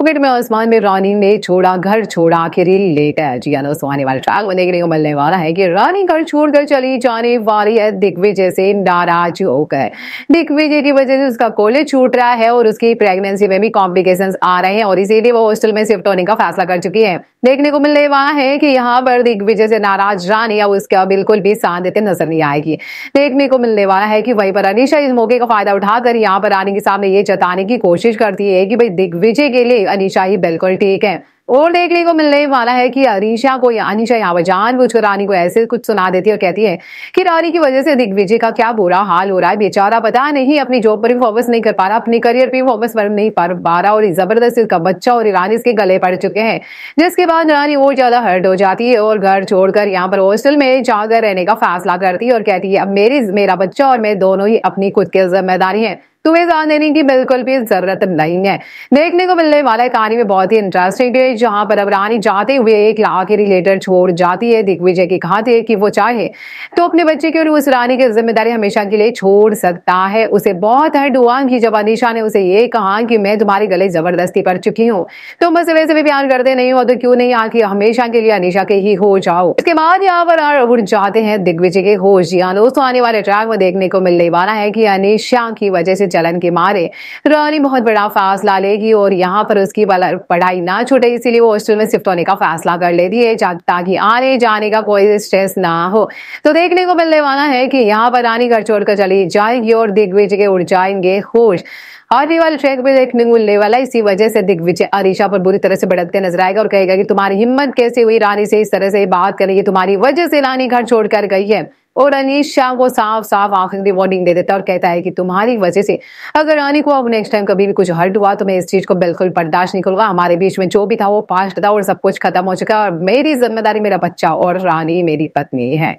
Pocket में आसमान में रानी ने छोड़ा घर छोड़ा आखिर लेट है। जी हाँ दोस्तों, आने वाले ट्रैक में देखने को मिलने वाला है कि रानी घर छोड़कर चली जाने वाली है दिग्विजय से नाराज होकर। दिग्विजय की वजह से उसका कॉलेज छूट रहा है और उसकी प्रेगनेंसी में भी कॉम्प्लिकेशंस आ रहे हैं और इसीलिए वो हॉस्टल में शिफ्ट होने का फैसला कर चुकी है। देखने को मिलने वाला है कि यहाँ पर दिग्विजय से नाराज रानी या उसका बिल्कुल भी साथ देते नजर नहीं आएगी। देखने को मिलने वाला है कि वहीं पर अनीशा इस मौके का फायदा उठाकर यहाँ पर रानी के सामने ये जताने की कोशिश करती है कि भाई दिग्विजय के लिए अनीशा ही बिल्कुल ठीक है। और देखने को मिलने वाला है कि अनीशा यहाँ पर जानबूझकर रानी को ऐसे कुछ सुना देती है और कहती है कि रानी की वजह से दिग्विजय का क्या बुरा हाल हो रहा है। बेचारा पता नहीं अपनी जॉब पर भी फोकस नहीं कर पा रहा, अपनी करियर पे भी फोकस नहीं कर पा रहा और जबरदस्ती उसका बच्चा और रानी इसके गले पड़ चुके हैं। जिसके बाद रानी और ज्यादा हर्ट हो जाती है और घर छोड़कर यहाँ पर हॉस्टल में जाकर रहने का फैसला करती है और कहती है अब मेरा बच्चा और मैं दोनों ही अपनी खुद की जिम्मेदारी है, तुम्हें ध्यान देने की बिल्कुल भी जरूरत नहीं है। देखने को मिलने वाला है कहानी में बहुत ही इंटरेस्टिंग है, जहां पर अब रानी जाते हुए एक आखिरी लेटर छोड़ जाती है दिग्विजय की खाते कि वो चाहे तो अपने बच्चे की और उस रानी की जिम्मेदारी हमेशा के लिए छोड़ सकता है। उसे बहुत हर्ट हुआ कि जब अनीशा ने उसे ये कहा कि मैं तुम्हारे गले जबरदस्ती पड़ चुकी हूँ, तुम मुझसे वैसे भी प्यार करते नहीं हो तो क्यों नहीं आके हमेशा के लिए अनीशा के ही हो जाओ। इसके बाद यहाँ पर उड़ जाते हैं दिग्विजय के होश। जी हाँ दोस्तों, आने वाले ट्रैक में देखने को मिलने वाला है कि अनीशा की वजह से जलन के मारे रानी बहुत बड़ा फैसला लेगी और यहाँ पर उसकी पढ़ाई ना छूटे, इसीलिए वो हॉस्टल में शिफ्ट होने का फैसला कर लेती है ताकि आने जाने का कोई स्ट्रेस ना हो। तो देखने को मिलने वाला है कि यहाँ पर रानी घर छोड़कर चली जाएगी और दिग्विजय के उड़ जाएंगे होश। आने वाले ट्रैक में देखने को मिलने वाला, इसी वजह से दिग्विजय अनीशा पर बुरी तरह से भड़कते नजर आएगा और कहेगा कि तुम्हारी हिम्मत कैसे हुई रानी से इस तरह से बात करेगी, तुम्हारी वजह से रानी घर छोड़कर गई है। और अनीशा को साफ साफ आखिरी वार्निंग दे देता है और कहता है कि तुम्हारी वजह से अगर रानी को अब नेक्स्ट टाइम कभी भी कुछ हर्ट हुआ तो मैं इस चीज को बिल्कुल बर्दाश्त नहीं करूंगा। हमारे बीच में जो भी था वो पास्ट था और सब कुछ खत्म हो चुका है और मेरी जिम्मेदारी मेरा बच्चा और रानी मेरी पत्नी है।